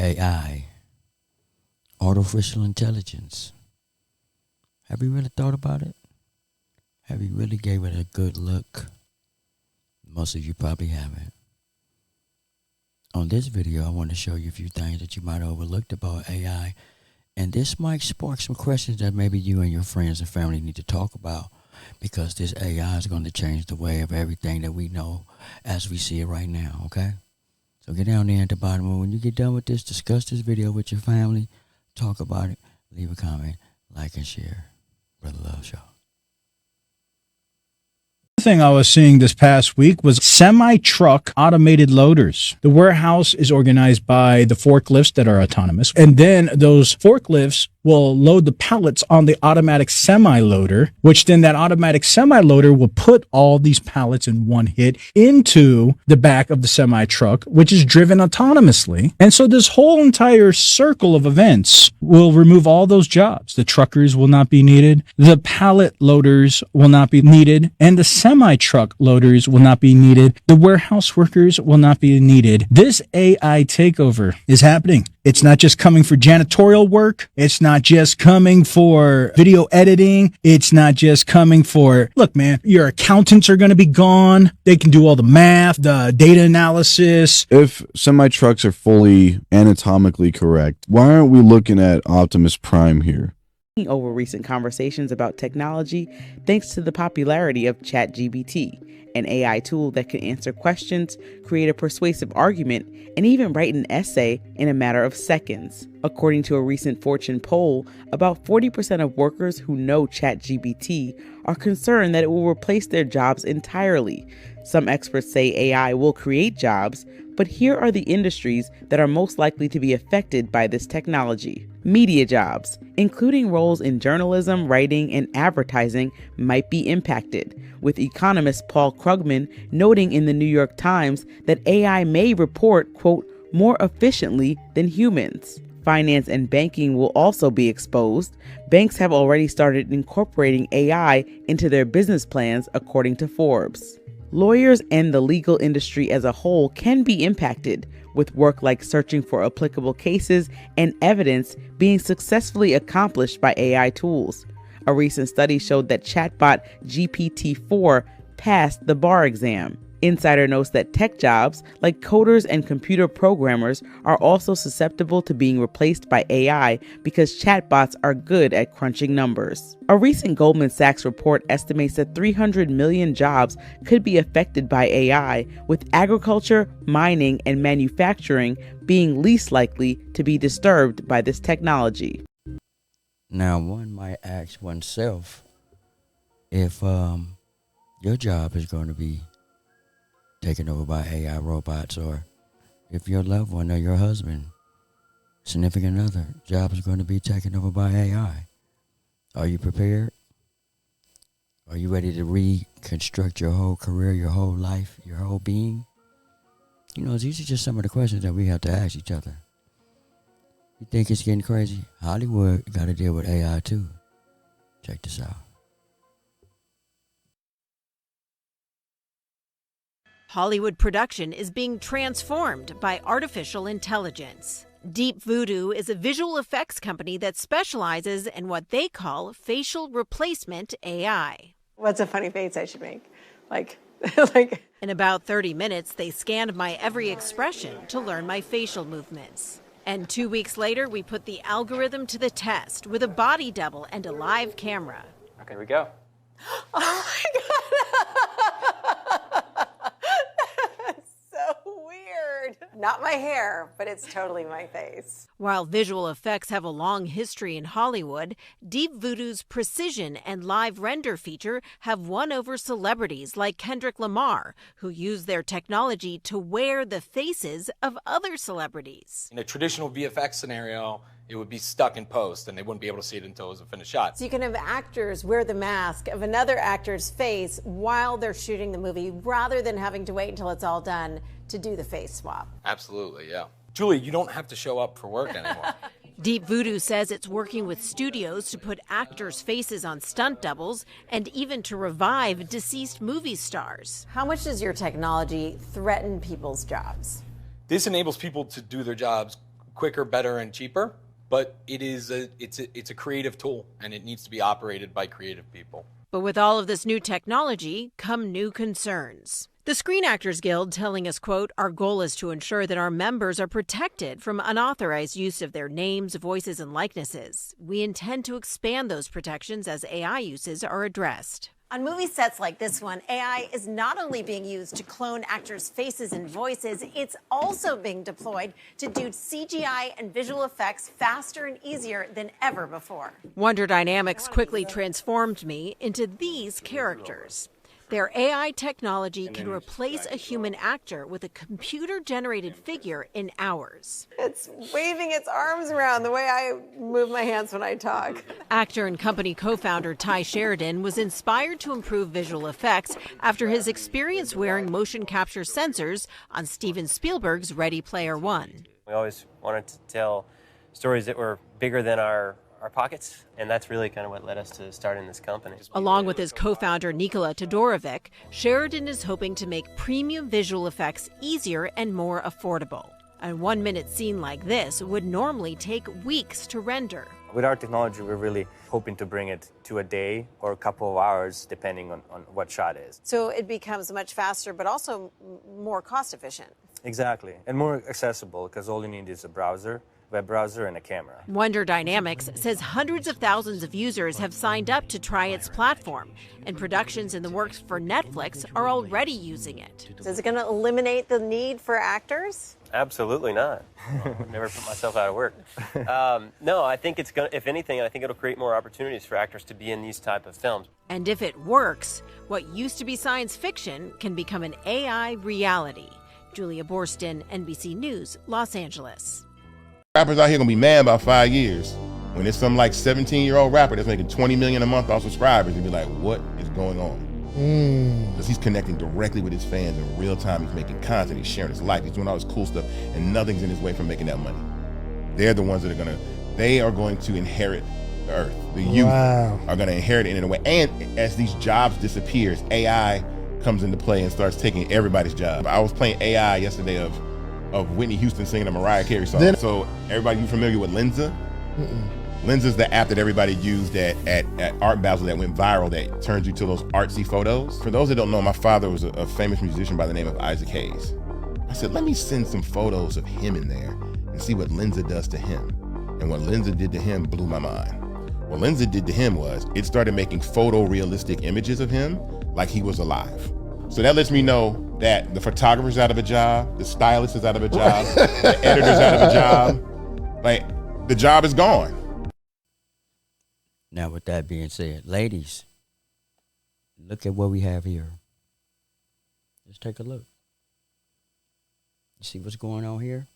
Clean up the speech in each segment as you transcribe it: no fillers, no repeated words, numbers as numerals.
AI, artificial intelligence. Have you really thought about it? Have you really gave it a good look? Most of you probably haven't. On this video, I want to show you a few things that you might have overlooked about AI. And this might spark some questions that maybe you and your friends and family need to talk about, because this AI is going to change the way of everything that we know as we see it right now, okay? So get down there at the bottom, and when you get done with this, discuss this video with your family, talk about it, leave a comment, like and share. Brother Love Show. Thing I was seeing this past week was semi-truck automated loaders. The warehouse is organized by the forklifts that are autonomous, and then those forklifts will load the pallets on the automatic semi-loader, which then that automatic semi-loader will put all these pallets in one hit into the back of the semi-truck, which is driven autonomously. And so this whole entire circle of events will remove all those jobs. The truckers will not be needed, the pallet loaders will not be needed, and the semi-truck loaders will not be needed. The warehouse workers will not be needed. This AI takeover is happening. It's not just coming for janitorial work. It's not just coming for video editing. It's not just coming for, look, man, your accountants are going to be gone. They can do all the math, the data analysis. If semi-trucks are fully anatomically correct, why aren't we looking at Optimus Prime here? Over recent conversations about technology thanks to the popularity of ChatGPT, an AI tool that can answer questions, create a persuasive argument, and even write an essay in a matter of seconds. According to a recent Fortune poll, about 40% of workers who know ChatGPT are concerned that it will replace their jobs entirely. Some experts say AI will create jobs, but here are the industries that are most likely to be affected by this technology. Media jobs, including roles in journalism, writing, and advertising, might be impacted, with economist Paul Krugman noting in the New York Times that AI may report, quote, more efficiently than humans. Finance and banking will also be exposed. Banks have already started incorporating AI into their business plans, according to Forbes. Lawyers and the legal industry as a whole can be impacted, with work like searching for applicable cases and evidence being successfully accomplished by AI tools. A recent study showed that chatbot GPT-4 passed the bar exam. Insider notes that tech jobs, like coders and computer programmers, are also susceptible to being replaced by AI because chatbots are good at crunching numbers. A recent Goldman Sachs report estimates that 300 million jobs could be affected by AI, with agriculture, mining, and manufacturing being least likely to be disturbed by this technology. Now, one might ask oneself if your job is going to be taken over by AI robots, or if your loved one or your husband, significant other, job is going to be taken over by AI. Are you prepared? Are you ready to reconstruct your whole career, your whole life, your whole being? You know, these are just some of the questions that we have to ask each other. You think it's getting crazy? Hollywood got to deal with AI too. Check this out. Hollywood production is being transformed by artificial intelligence. Deep Voodoo is a visual effects company that specializes in what they call facial replacement AI. What's a funny face I should make? Like. In about 30 minutes, they scanned my every expression to learn my facial movements. And 2 weeks later, we put the algorithm to the test with a body double and a live camera. Okay, here we go. Oh my God. That's so weird. Not my hair, but it's totally my face. While visual effects have a long history in Hollywood, Deep Voodoo's precision and live render feature have won over celebrities like Kendrick Lamar, who use their technology to wear the faces of other celebrities. In a traditional VFX scenario, it would be stuck in post and they wouldn't be able to see it until it was a finished shot. So you can have actors wear the mask of another actor's face while they're shooting the movie, rather than having to wait until it's all done to do the face swap. Absolutely, yeah. Julie, you don't have to show up for work anymore. Deep Voodoo says it's working with studios to put actors' faces on stunt doubles and even to revive deceased movie stars. How much does your technology threaten people's jobs? This enables people to do their jobs quicker, better, and cheaper, but it's a creative tool, and it needs to be operated by creative people. But with all of this new technology come new concerns. The Screen Actors Guild telling us, quote, "Our goal is to ensure that our members are protected from unauthorized use of their names, voices, and likenesses. We intend to expand those protections as AI uses are addressed." On movie sets like this one, AI is not only being used to clone actors' faces and voices, it's also being deployed to do CGI and visual effects faster and easier than ever before. Wonder Dynamics quickly transformed me into these characters. Their AI technology can replace a human actor with a computer-generated figure in hours. It's waving its arms around the way I move my hands when I talk. Actor and company co-founder Ty Sheridan was inspired to improve visual effects after his experience wearing motion capture sensors on Steven Spielberg's Ready Player One. We always wanted to tell stories that were bigger than our pockets, and that's really kind of what led us to starting this company. Along with his co-founder Nikola Todorovic, Sheridan is hoping to make premium visual effects easier and more affordable. A 1-minute scene like this would normally take weeks to render. With our technology, we're really hoping to bring it to a day or a couple of hours, depending on what shot is. So it becomes much faster, but also more cost efficient. Exactly, and more accessible, because all you need is a browser, web browser, and a camera. Wonder Dynamics says hundreds of thousands of users have signed up to try its platform, and productions in the works for Netflix are already using it. Is it going to eliminate the need for actors? Absolutely not. Never put myself out of work. No, I think it's going to, if anything, I think it'll create more opportunities for actors to be in these type of films. And if it works, what used to be science fiction can become an AI reality. Julia Borston, NBC News, Los Angeles. Rappers out here gonna be mad about 5 years when there's some like 17-year-old rapper that's making $20 million a month off subscribers and be like, what is going on? Because he's connecting directly with his fans in real time. He's making content, he's sharing his life, he's doing all this cool stuff, and nothing's in his way from making that money. They're the ones that are going to inherit the earth. The youth are gonna inherit it in a way. And as these jobs disappears, AI comes into play and starts taking everybody's job. I was playing AI yesterday of Whitney Houston singing a Mariah Carey song. So everybody, you familiar with Lenza? Lenza's the app that everybody used at Art Basel that went viral that turns you to those artsy photos. For those that don't know, my father was a famous musician by the name of Isaac Hayes. I said, let me send some photos of him in there and see what Lenza does to him. And what Lenza did to him blew my mind. What Lenza did to him was it started making photorealistic images of him like he was alive. So that lets me know that the photographer's out of a job, the stylist is out of a job, the editor's out of a job. Like, the job is gone. Now, with that being said, ladies, look at what we have here. Just take a look. You see what's going on here?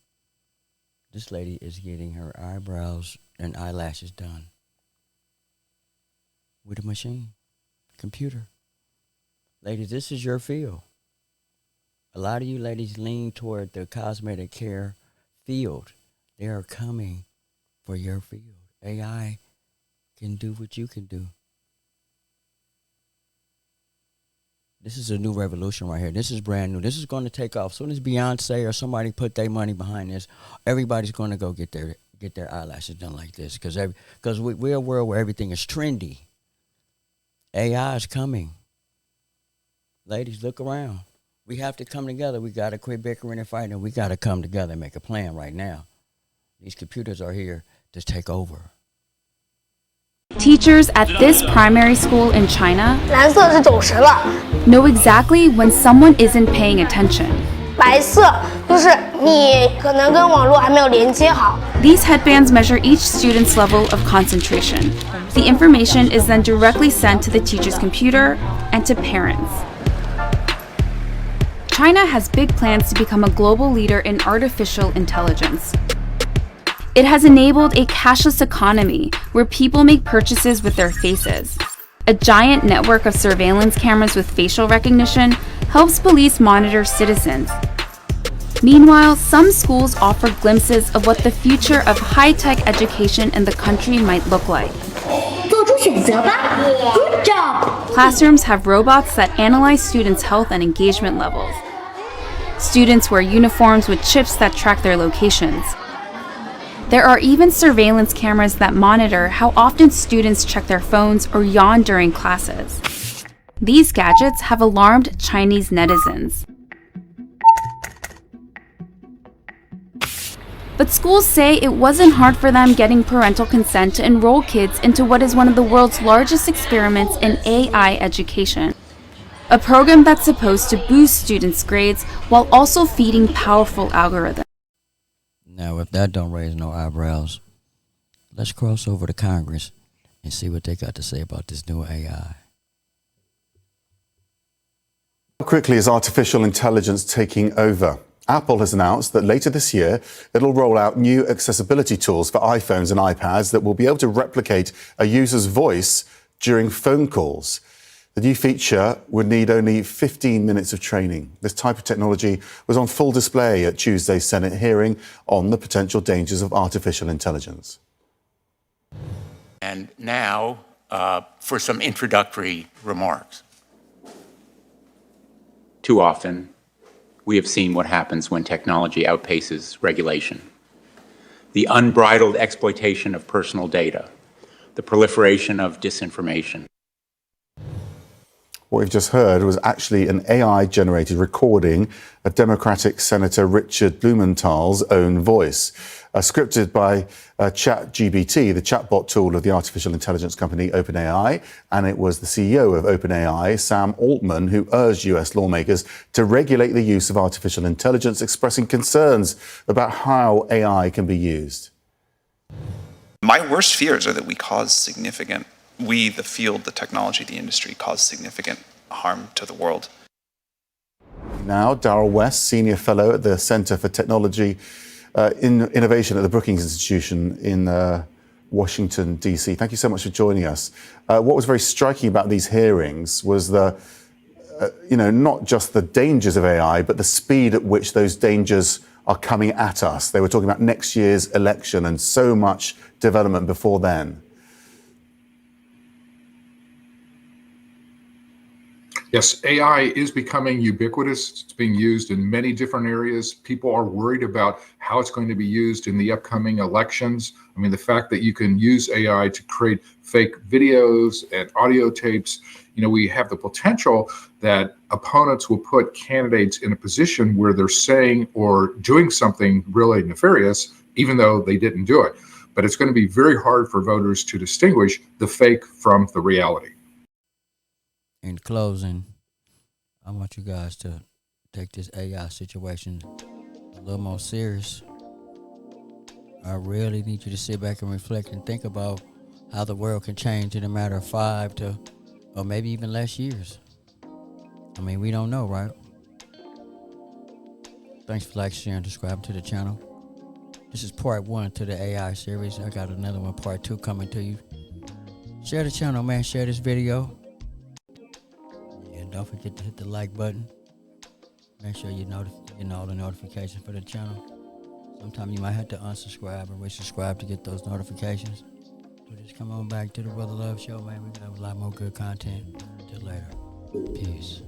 This lady is getting her eyebrows and eyelashes done with a machine, computer. Ladies, this is your field. A lot of you ladies lean toward the cosmetic care field. They are coming for your field. AI can do what you can do. This is a new revolution right here. This is brand new. This is going to take off. As soon as Beyonce or somebody put their money behind this, everybody's going to go get their eyelashes done like this. Because we're a world where everything is trendy. AI is coming. Ladies, look around. We have to come together. We got to quit bickering and fighting. We got to come together and make a plan right now. These computers are here to take over. Teachers at this primary school in China know exactly when someone isn't paying attention. These headbands measure each student's level of concentration. The information is then directly sent to the teacher's computer and to parents. China has big plans to become a global leader in artificial intelligence. It has enabled a cashless economy where people make purchases with their faces. A giant network of surveillance cameras with facial recognition helps police monitor citizens. Meanwhile, some schools offer glimpses of what the future of high-tech education in the country might look like. Good job! Classrooms have robots that analyze students' health and engagement levels. Students wear uniforms with chips that track their locations. There are even surveillance cameras that monitor how often students check their phones or yawn during classes. These gadgets have alarmed Chinese netizens. But schools say it wasn't hard for them getting parental consent to enroll kids into what is one of the world's largest experiments in AI education. A program that's supposed to boost students' grades while also feeding powerful algorithms. Now, if that don't raise no eyebrows, let's cross over to Congress and see what they got to say about this new AI. How quickly is artificial intelligence taking over? Apple has announced that later this year, it'll roll out new accessibility tools for iPhones and iPads that will be able to replicate a user's voice during phone calls. The new feature would need only 15 minutes of training. This type of technology was on full display at Tuesday's Senate hearing on the potential dangers of artificial intelligence. And now for some introductory remarks. Too often, we have seen what happens when technology outpaces regulation. The unbridled exploitation of personal data, the proliferation of disinformation. What we've just heard was actually an AI-generated recording of Democratic Senator Richard Blumenthal's own voice, scripted by ChatGPT, the chatbot tool of the artificial intelligence company OpenAI, and it was the CEO of OpenAI, Sam Altman, who urged US lawmakers to regulate the use of artificial intelligence, expressing concerns about how AI can be used. My worst fears are that we, the field, the technology, the industry, cause significant harm to the world. Now, Darrell West, Senior Fellow at the Center for Technology Innovation at the Brookings Institution in Washington, D.C. Thank you so much for joining us. What was very striking about these hearings was not just the dangers of AI, but the speed at which those dangers are coming at us. They were talking about next year's election and so much development before then. Yes, AI is becoming ubiquitous. It's being used in many different areas. People are worried about how it's going to be used in the upcoming elections. I mean, the fact that you can use AI to create fake videos and audio tapes, we have the potential that opponents will put candidates in a position where they're saying or doing something really nefarious, even though they didn't do it. But it's going to be very hard for voters to distinguish the fake from the reality. In closing, I want you guys to take this AI situation a little more serious. I really need you to sit back and reflect and think about how the world can change in a matter of 5 to, or maybe even less years. I mean, we don't know, right? Thanks for liking, sharing, subscribing to the channel. This is part 1 to the AI series. I got another one, part 2, coming to you. Share the channel, man. Share this video. And don't forget to hit the like button. Make sure you know all the notifications for the channel. Sometimes you might have to unsubscribe or resubscribe to get those notifications. So just come on back to the Brother Love Show, man. We got a lot more good content. Till later. Peace.